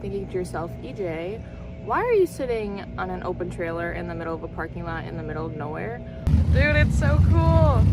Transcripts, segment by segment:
thinking to yourself, EJ, why are you sitting on an open trailer in the middle of a parking lot in the middle of nowhere? Dude, it's so cool.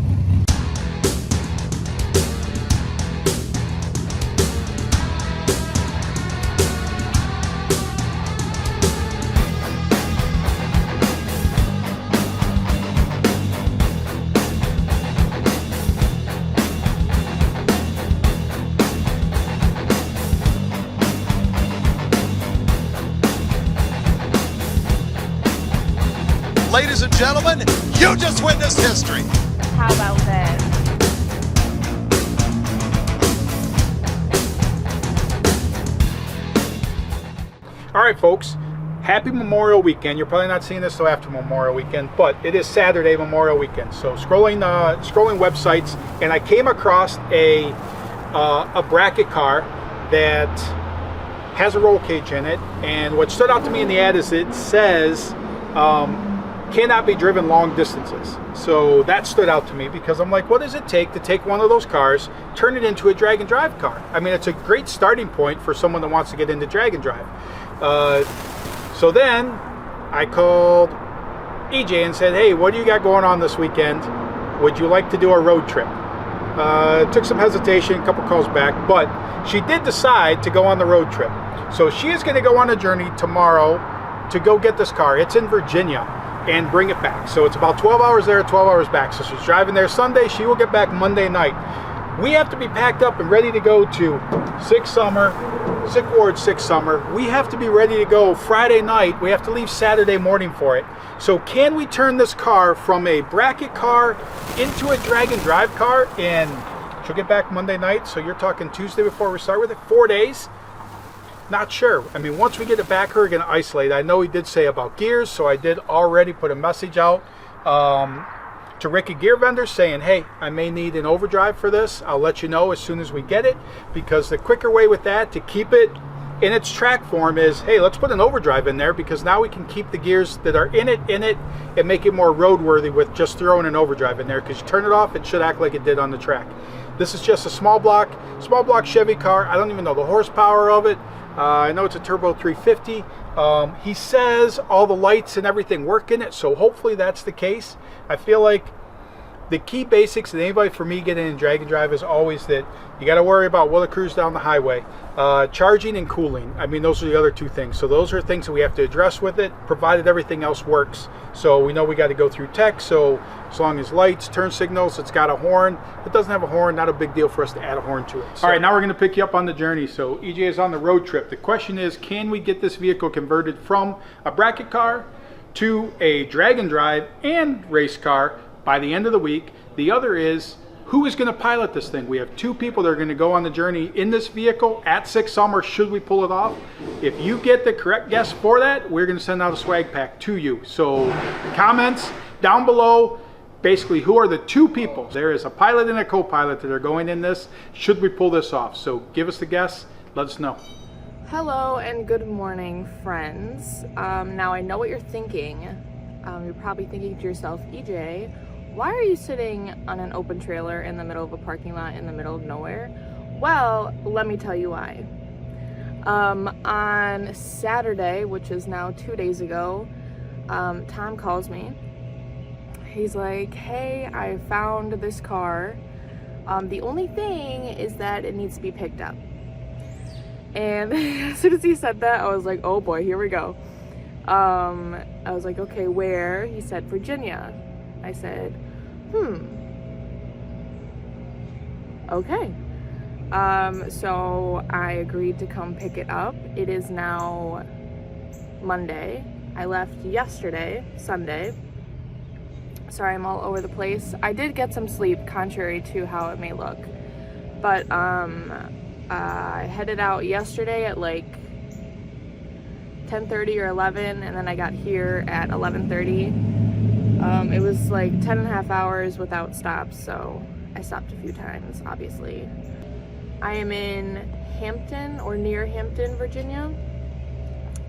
Ladies and gentlemen, you just witnessed history. How about that? All right, folks, happy Memorial Weekend. You're probably not seeing this till after Memorial Weekend, but it is Saturday, Memorial Weekend. So scrolling websites, and I came across a bracket car that has a roll cage in it. And what stood out to me in the ad is it says cannot be driven long distances. So that stood out to me because I'm like, what does it take to take one of those cars, turn it into a drag and drive car? I mean, it's a great starting point for someone that wants to get into drag and drive. So then I called EJ and said, hey, what do you got going on this weekend? Would you like to do a road trip? It took some hesitation, a couple calls back, but she did decide to go on the road trip. So she is going to go on a journey tomorrow to go get this car. It's in Virginia, and bring it back. So it's about 12 hours there, 12 hours back. So she's driving there Sunday. She will get back Monday night. We have to be packed up and ready to go to Sick Ward 6 Summer. We have to be ready to go Friday night. We have to leave Saturday morning for it. So can we turn this car from a bracket car into a drag and drive car? And she'll get back Monday night. So you're talking Tuesday before we start with it, 4 days. Not sure. I mean, once we get it back, we're going to isolate. I know he did say about gears, so I did already put a message out to Ricky Gear Vendors saying, hey, I may need an overdrive for this. I'll let you know as soon as we get it, because the quicker way with that to keep it in its track form is, hey, let's put an overdrive in there, because now we can keep the gears that are in it and make it more roadworthy with just throwing an overdrive in there, because you turn it off, it should act like it did on the track. This is just a small block Chevy car. I don't even know the horsepower of it. I know it's a turbo 350. He says all the lights and everything work in it, so hopefully that's the case. I feel like the key basics that anybody, for me, getting in drag and drive is always that you got to worry about will it cruise down the highway, charging and cooling. I mean, those are the other two things. So those are things that we have to address with it, provided everything else works. So we know we got to go through tech. So as long as lights, turn signals, it's got a horn. If it doesn't have a horn, not a big deal for us to add a horn to it. So, all right, now we're going to pick you up on the journey. So EJ is on the road trip. The question is, can we get this vehicle converted from a bracket car to a drag and drive and race car by the end of the week? The other is, who is going to pilot this thing? We have two people that are going to go on the journey in this vehicle at Sick Summer, should we pull it off. If you get the correct guess for that, we're going to send out a swag pack to you. So comments down below, basically who are the two people? There is a pilot and a co-pilot that are going in this, should we pull this off. So give us the guess, let us know. Hello and good morning, friends. Now I know what you're thinking. You're probably thinking to yourself, EJ, why are you sitting on an open trailer in the middle of a parking lot in the middle of nowhere? Well, let me tell you why. On Saturday, which is now 2 days ago, Tom calls me. He's like, hey, I found this car. The only thing is that it needs to be picked up. And as soon as he said that, I was like, oh boy, here we go. I was like, okay, where? He said, Virginia. I said, okay. So I agreed to come pick it up. It is now Monday. I left yesterday, Sunday. Sorry, I'm all over the place. I did get some sleep, contrary to how it may look. But I headed out yesterday at like 10:30 or 11, and then I got here at 11:30. It was like 10.5 hours without stops, so I stopped a few times, obviously. I am in Hampton, or near Hampton, Virginia.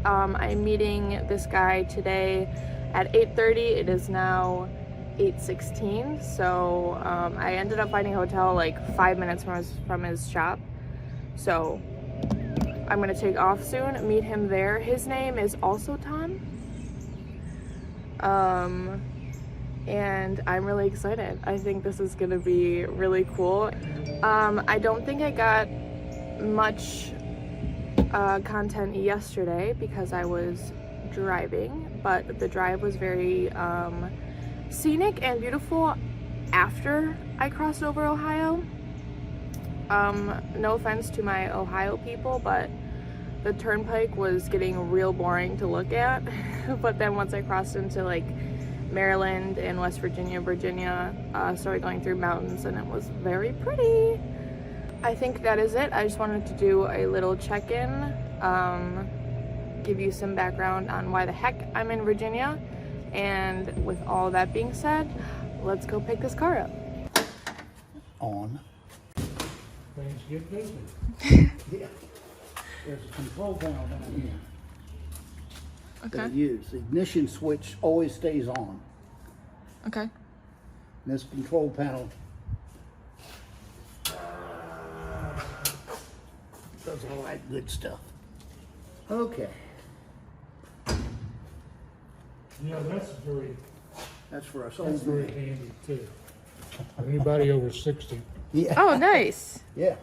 I'm meeting this guy today at 8:30. It is now 8:16, so I ended up finding a hotel like 5 minutes from his shop. So I'm gonna take off soon, meet him there. His name is also Tom. And I'm really excited. I think this is gonna be really cool. I don't think I got much content yesterday because I was driving, but the drive was very scenic and beautiful after I crossed over Ohio. No offense to my Ohio people, but the turnpike was getting real boring to look at. But then once I crossed into like Maryland and West Virginia, started going through mountains, and it was very pretty. I think that is it. I just wanted to do a little check-in, give you some background on why the heck I'm in Virginia, and with all that being said, let's go pick this car up. On. Things get busy. Yeah. There's a control panel down here that I Okay. use. The ignition switch always stays on. Okay. And this control panel does all that good stuff. Okay. Yeah, That's for us that's old very men. handy too. Anybody over 60. Yeah. Oh, nice. Yeah.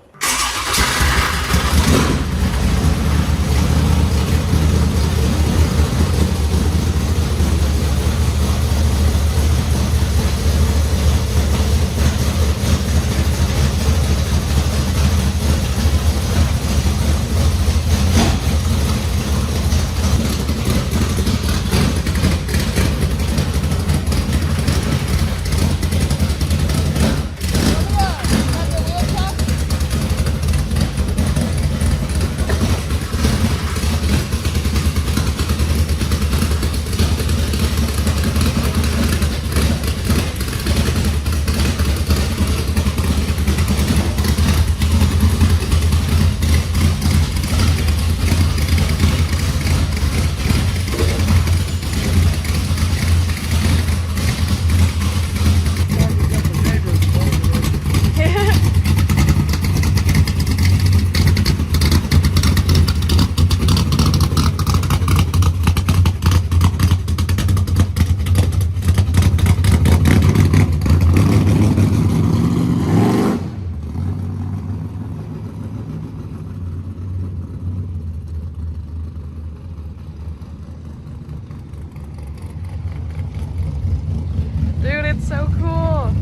Dude, it's so cool.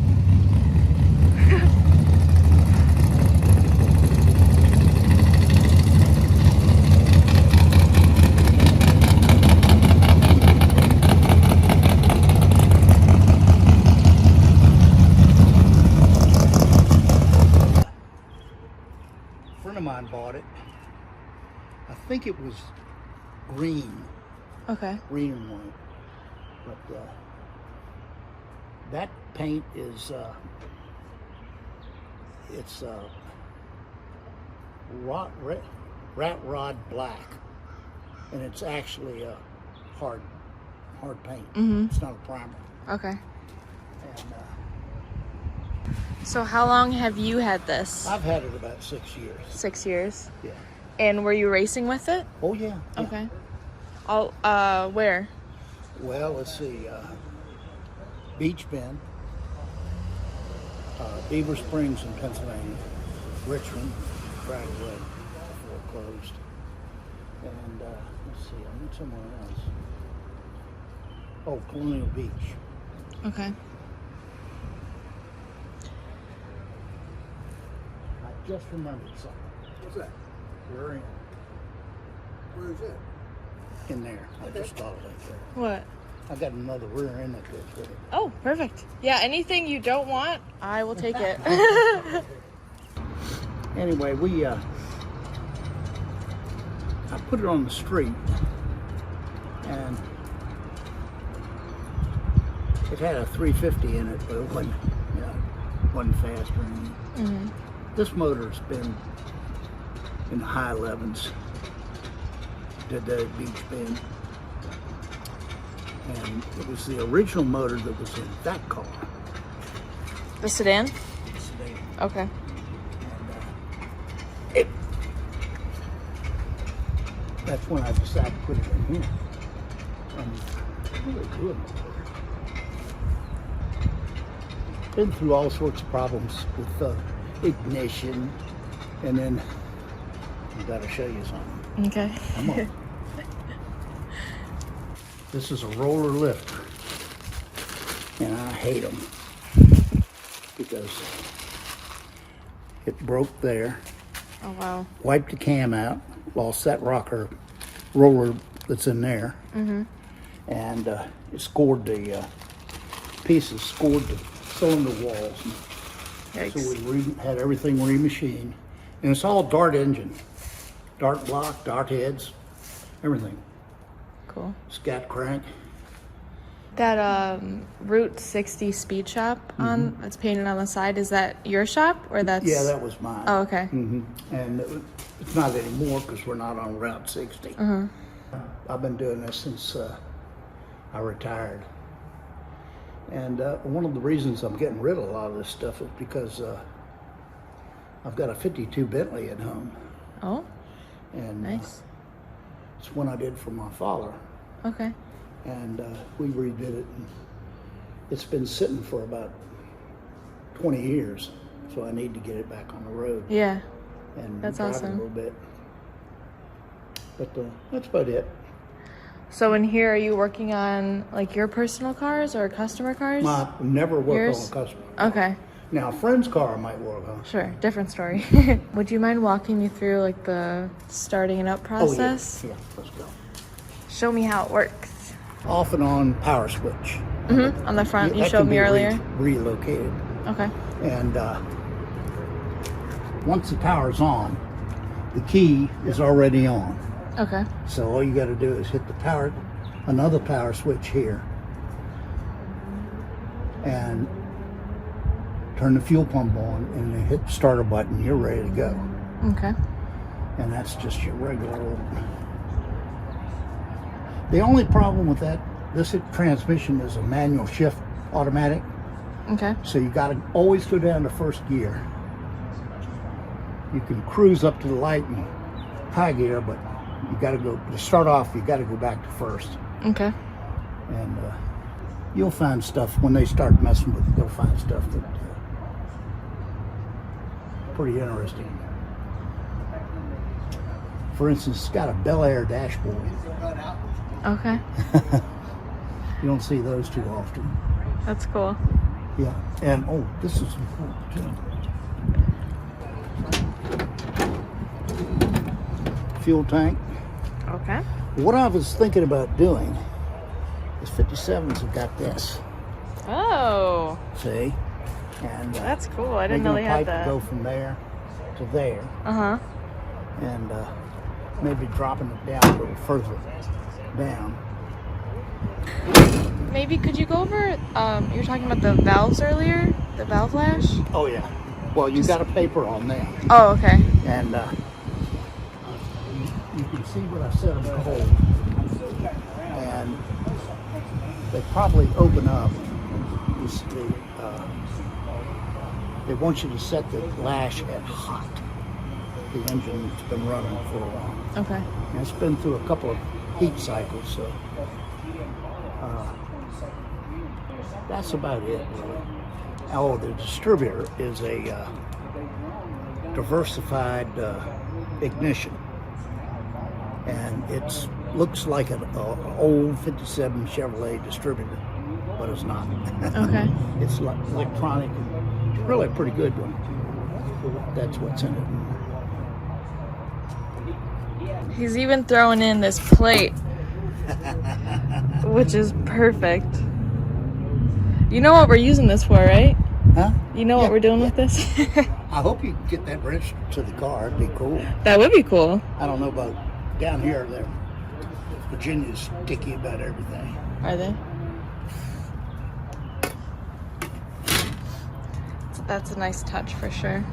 A friend of mine bought it. I think it was green. Okay. Green and white. But that paint is it's rat rod black, and it's actually a hard paint. It's not a primer. Okay. And So how long have you had this? I've had it about 6 years. 6 years. Yeah. And were you racing with it? Oh yeah. Yeah. Okay. Where? Well, let's see. Beach Bend, Beaver Springs in Pennsylvania, Richmond, right away before it closed, and let's see, I went somewhere else. Oh, Colonial Beach. Okay. I just remembered something. What's that? We're in. Where is it? In there. I just thought of that there. What? I got another rear end that goes with it. Oh, perfect. Yeah, anything you don't want, I will take it. Anyway, I put it on the street, and it had a 350 in it, but it wasn't fast or anything. This motor's been in the high 11s. Did that at Beach Bend. And it was the original motor that was in that car. The sedan? The sedan. Okay. And, that's when I decided to put it in here. And really good. Been through all sorts of problems with ignition, and then I gotta show you something. Okay. Come on. This is a roller lifter, and I hate them because it broke there. Oh wow. Wiped the cam out, lost that rocker roller that's in there, and it scored the pieces, scored the cylinder walls. Yikes. So we had everything remachined, and it's all Dart engine, Dart block, Dart heads, everything. Cool. Scat crank. That Route 60 speed shop on that's painted on the side, is that your shop or that's? Yeah, that was mine. Oh, okay. And it's not anymore because we're not on Route 60. I've been doing this since I retired. And one of the reasons I'm getting rid of a lot of this stuff is because I've got a 52 Bentley at home. Oh, And nice. it's one I did for my father. Okay. And we redid it. And it's been sitting for about 20 years. So I need to get it back on the road Yeah. and That's drive it awesome. a little bit. But that's about it. So in here, are you working on like your personal cars or customer cars? I never work Yours? on a customer. Okay. Now, a friend's car I might work on. Sure. Different story. Would you mind walking me through like the starting it up process? Oh, yeah. Yeah, let's go. Show me how it works. Off and on power switch. On the front, you That showed can me be earlier. Relocated. Okay. And once the power's on, the key is already on. Okay. So all you got to do is hit the power, another power switch here, and turn the fuel pump on, and then hit the starter button. You're ready to go. Okay. And that's just your regular old. The only problem with that, this transmission is a manual shift automatic, Okay. so you got to always go down to first gear. You can cruise up to the light and high gear, but you got to go to start off. You got to go back to first, Okay. and you'll find stuff when they start messing with it. They'll find stuff that pretty interesting. For instance, it's got a Bel Air dashboard. Okay. You don't see those too often. That's cool. Yeah, and oh, this is important too. Fuel tank. Okay. What I was thinking about doing is 57s have got this. Oh, See, and that's cool. I didn't making know they a had pipe that. go from there to there, Uh huh. and maybe dropping it down a little further down. Maybe could you go over? You were talking about the valves earlier, the valve lash. Oh yeah. Well, you got a paper on there, Oh, okay. and you can see what I set them cold, and they probably open up. They want you to set the lash at hot. The engine's been running for a while. Okay. And it's been through a couple of heat cycles, so that's about it, really. Oh, the distributor is a diversified ignition, and it looks like an old '57 Chevrolet distributor, but it's not. Okay. It's like electronic, and really a pretty good one. That's what's in it. He's even throwing in this plate, which is perfect. You know what we're using this for, right? Huh? You know what we're doing with this? I hope you can get that registered to the car. It'd be cool. That would be cool. I don't know about down here. There, Virginia's sticky about everything. Are they? That's a nice touch for sure.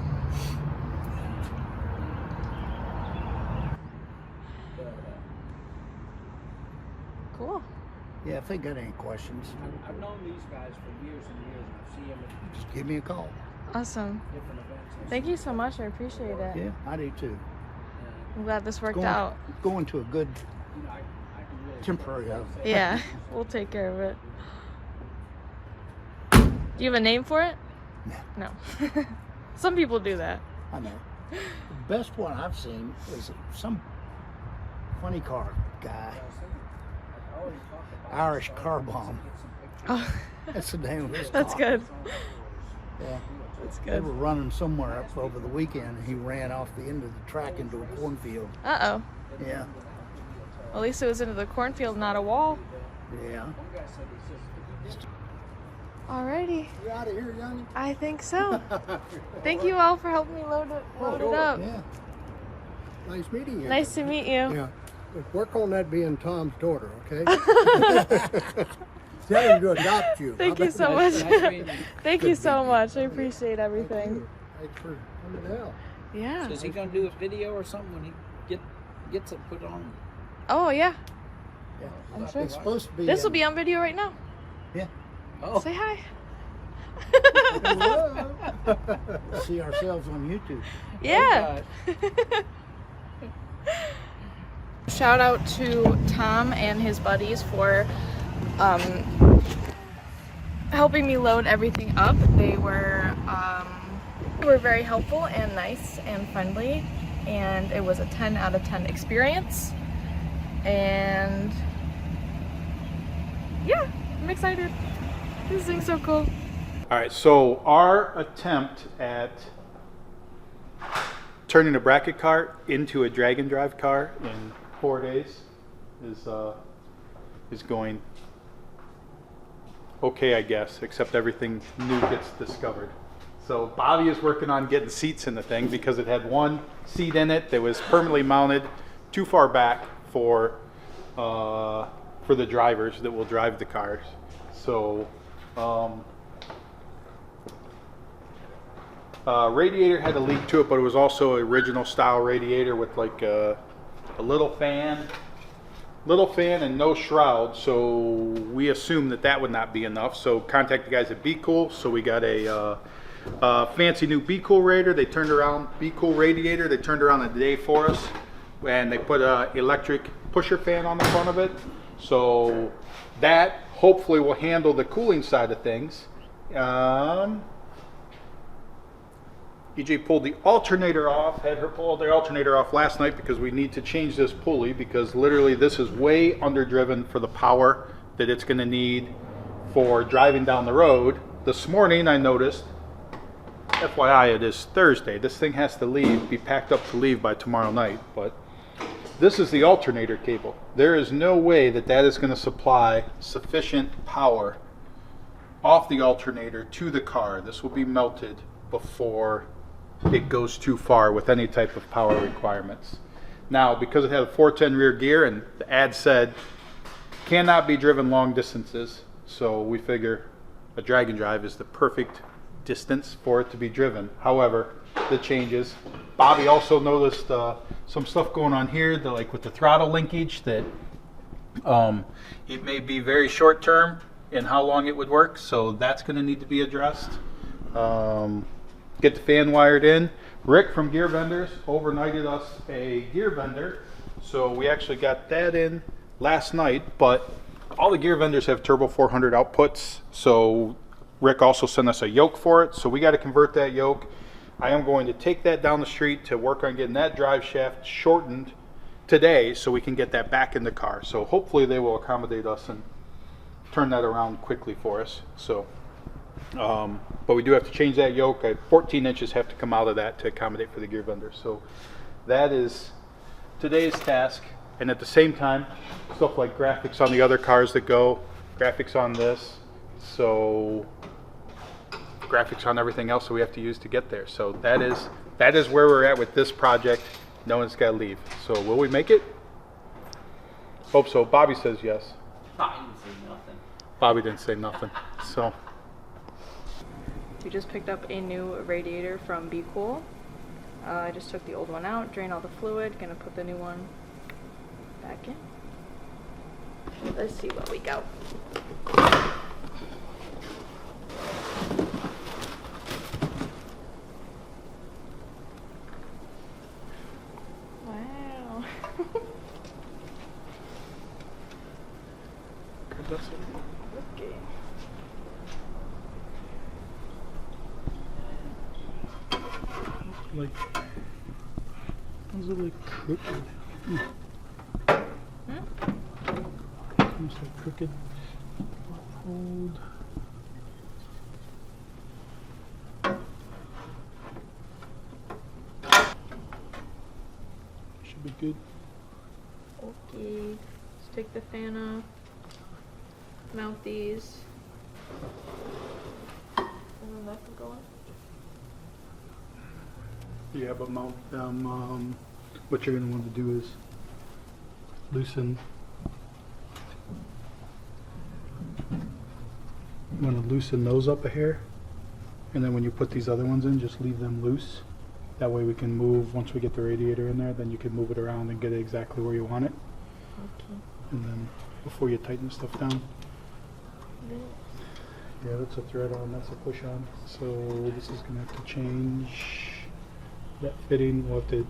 Cool. Yeah, if they got any questions, I've known these guys for years and years, and I see them at just give me a call. Awesome. different events. Thank you so much. I appreciate it. Yeah, I do too. I'm glad this worked going, out. going to a good You know, I can really. temporary house. Yeah, we'll take care of it. Do you have a name for it? No. Some people do that. I know. The best one I've seen is some funny car guy, Irish Car Bomb. Oh, That's the name of his that's car. good. Yeah. That's They good. were running somewhere up over the weekend, and he ran off the end of the track into a cornfield. Uh-oh. Yeah, At least it was into the cornfield, not a wall. yeah. Alrighty. You out of here, Young? I think so. Thank you all for helping me load it up. Yeah. Nice meeting you. Nice to meet you. Yeah. Work on that being Tom's daughter, okay? Tell him to adopt you. Thank you so much. Thank you so much. I appreciate everything. Thanks for coming out. Yeah. So is he gonna do a video or something when he gets it put on? Oh, yeah. Yeah. I'm sure. It's supposed to be. This will be on video right now. Yeah. Oh, Say hi. See ourselves on YouTube. Yeah. Shout out to Tom and his buddies for helping me load everything up. They were very helpful and nice and friendly, and it was a 10 out of 10 experience. And yeah, I'm excited. This thing's so cool. All right, so our attempt at turning a bracket cart into a drag and drive car in 4 days is going okay, I guess, except everything new gets discovered. So Bobby is working on getting seats in the thing because it had one seat in it that was permanently mounted too far back for the drivers that will drive the cars. So radiator had a leak to it, but it was also an original style radiator with like a little fan and no shroud. So we assumed that would not be enough. So contact the guys at Be Cool. So we got a fancy new Be Cool radiator. They turned around the day for us, and they put a electric pusher fan on the front of it. So that hopefully will handle the cooling side of things. EJ pulled the alternator off, had her pull the alternator off last night because we need to change this pulley because literally this is way underdriven for the power that it's going to need for driving down the road. This morning I noticed, FYI, it is Thursday. This thing has to be packed up to leave by tomorrow night, but this is the alternator cable. There is no way that is going to supply sufficient power off the alternator to the car. This will be melted before it goes too far with any type of power requirements. Now, because it had a 410 rear gear and the ad said cannot be driven long distances, so we figure a drag and drive is the perfect distance for it to be driven. However, the changes. Bobby also noticed some stuff going on here, like with the throttle linkage, that it may be very short term in how long it would work, so that's going to need to be addressed. Get the fan wired in. Rick from Gear Vendors overnighted us a gear vendor, so we actually got that in last night, but all the gear vendors have Turbo 400 outputs, so Rick also sent us a yoke for it, so we got to convert that yoke. I am going to take that down the street to work on getting that drive shaft shortened today so we can get that back in the car. So hopefully they will accommodate us and turn that around quickly for us. So but we do have to change that yoke. 14 inches have to come out of that to accommodate for the gear vendor. So that is today's task. And at the same time, stuff like graphics on the other cars that go, graphics on this, so graphics on everything else that we have to use to get there. So that is where we're at with this project. No one's got to leave. So will we make it? Hope so. Bobby says yes. I didn't say nothing. Bobby didn't say nothing. So. We just picked up a new radiator from Be Cool. I just took the old one out, drained all the fluid, gonna put the new one back in. Let's see what we got. Wow. like, how's it like crooked? Seems like crooked. Hold. Should be good. Okay, let's take the fan off. Mount these. And then that can go on. Yeah, but mount them. What you're gonna want to do is loosen. You want to loosen those up a hair, and then when you put these other ones in, just leave them loose. That way we can move, once we get the radiator in there, then you can move it around and get it exactly where you want it. Okay. And then before you tighten the stuff down. Yeah, that's a thread on, that's a push on. So this is gonna have to change that fitting. We'll have to,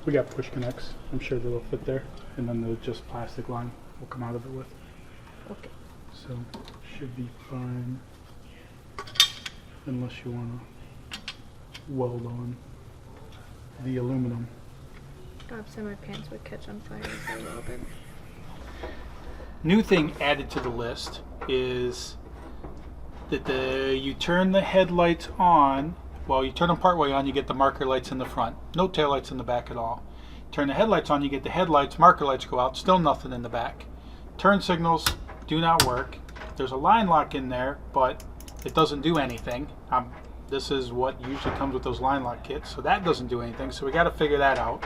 we got push connects. I'm sure they'll fit there. And then the just plastic line will come out of it with. Okay. So should be fine. Unless you wanna weld on the aluminum. Bob said my pants would catch on fire for a little bit. New thing added to the list is that you turn the headlights on. Well, you turn them part way on, you get the marker lights in the front. No tail lights in the back at all. Turn the headlights on, you get the headlights, marker lights go out, still nothing in the back. Turn signals do not work. There's a line lock in there, but it doesn't do anything. This is what usually comes with those line lock kits, so that doesn't do anything, so we got to figure that out.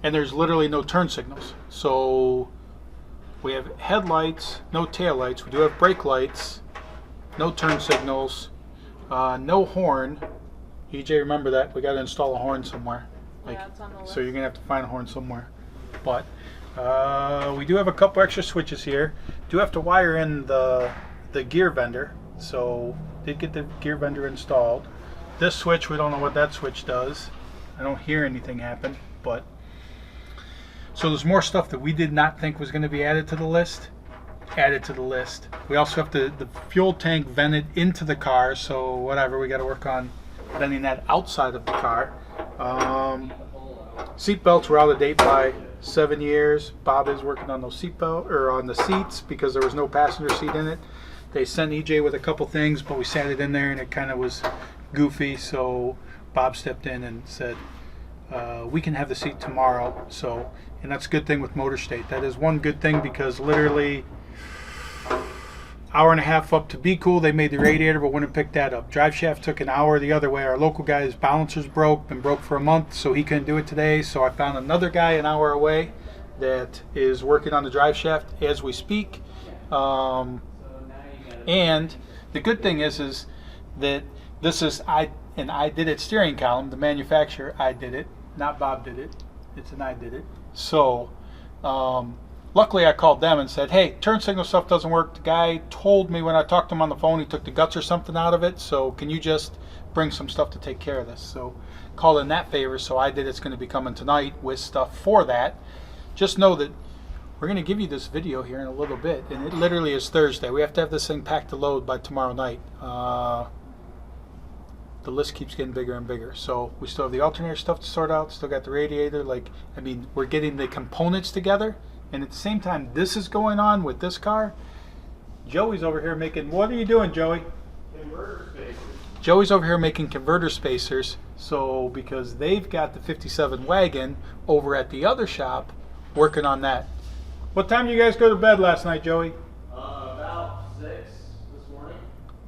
And there's literally no turn signals. So we have headlights, no tail lights. We do have brake lights, no turn signals, no horn. EJ, remember that we got to install a horn somewhere. Like, Yeah, it's on the list. so you're gonna have to find a horn somewhere. But we do have a couple extra switches here. Do have to wire in the gear vendor. So did get the gear vendor installed. This switch, we don't know what that switch does. I don't hear anything happen, but so there's more stuff that we did not think was going to be added to the list. Added to the list. We also have the fuel tank vented into the car, so whatever, we got to work on venting that outside of the car. Seat belts were out of date by 7 years. Bob is working on those seat belt or on the seats because there was no passenger seat in it. They sent EJ with a couple things, but we sat it in there and it kind of was goofy, so Bob stepped in and said, we can have the seat tomorrow. So, and that's a good thing with Motor State. That is one good thing because literally hour and a half up to Be Cool, they made the radiator but wouldn't pick that up. Drive shaft took an hour the other way. Our local guy's balancer's been broke for a month, so he couldn't do it today. So I found another guy an hour away that is working on the drive shaft as we speak. And the good thing is that this is I did it steering column, the manufacturer. I did it, not Bob did it. It's an I did it. So luckily I called them and said, hey, turn signal stuff doesn't work. The guy told me when I talked to him on the phone he took the guts or something out of it, so can you just bring some stuff to take care of this? So called in that favor. So I did. It's going to be coming tonight with stuff for that. Just know that we're going to give you this video here in a little bit, and it literally is Thursday. We have to have this thing packed to load by tomorrow night. The list keeps getting bigger and bigger. So we still have the alternator stuff to sort out, still got the radiator. We're getting the components together, and at the same time this is going on with this car. Joey's over here making, what are you doing, Joey? Converter spacers. Joey's over here making converter spacers, so because they've got the 57 wagon over at the other shop working on that. What time did you guys go to bed last night, Joey? About 6 this morning.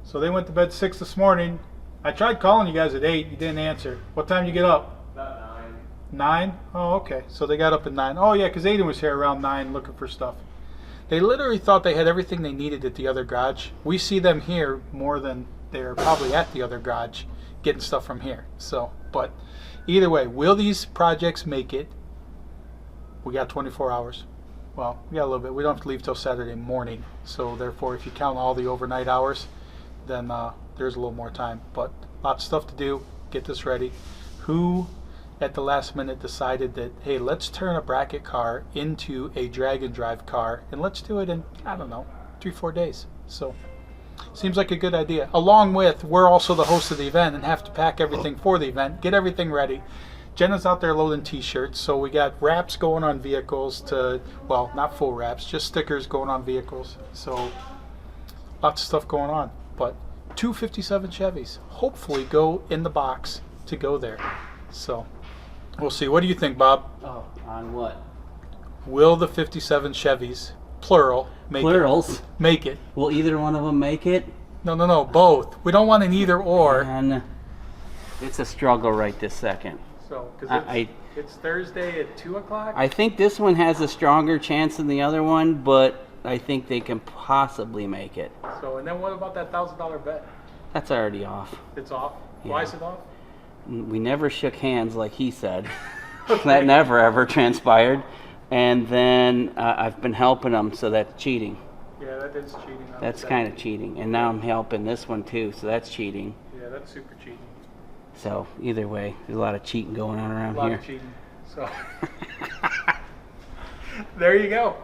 So they went to bed 6 this morning. I tried calling you guys at 8. You didn't answer. What time did you get up? About 9. 9? Oh, okay. So they got up at 9. Oh, yeah, because Aiden was here around 9 looking for stuff. They literally thought they had everything they needed at the other garage. We see them here more than they're probably at the other garage getting stuff from here. So, but either way, will these projects make it? We got 24 hours. Well, we got a little bit. We don't have to leave till Saturday morning. So therefore, if you count all the overnight hours, then there's a little more time. But lots of stuff to do. Get this ready. Who at the last minute decided that, hey, let's turn a bracket car into a drag and drive car, and let's do it in, I don't know, 3-4 days. So Seems like a good idea. Along with, we're also the host of the event and have to pack everything for the event, get everything ready. Jenna's out there loading t-shirts, so we got wraps going on vehicles to, well, not full wraps, just stickers going on vehicles. So lots of stuff going on. But 257 Chevys hopefully go in the box to go there. So we'll see. What do you think, Bob? Oh, on what? Will the 57 Chevys, plural, Plurals. make it? Will either one of them make it? No, both. We don't want an either or. And it's a struggle right this second. So, because I it's Thursday at 2 o'clock? I think this one has a stronger chance than the other one, but I think they can possibly make it. So, and then what about that $1,000 bet? That's already off. It's off? Why Yeah. is it off? We never shook hands like he said. That never ever transpired. And then I've been helping him, so that's cheating. Yeah, that is cheating. That's kind of cheating. And now I'm helping this one too, so that's cheating. Yeah, that's super cheating. So either way, there's a lot of cheating going on A around lot here. of cheating. So, there you go.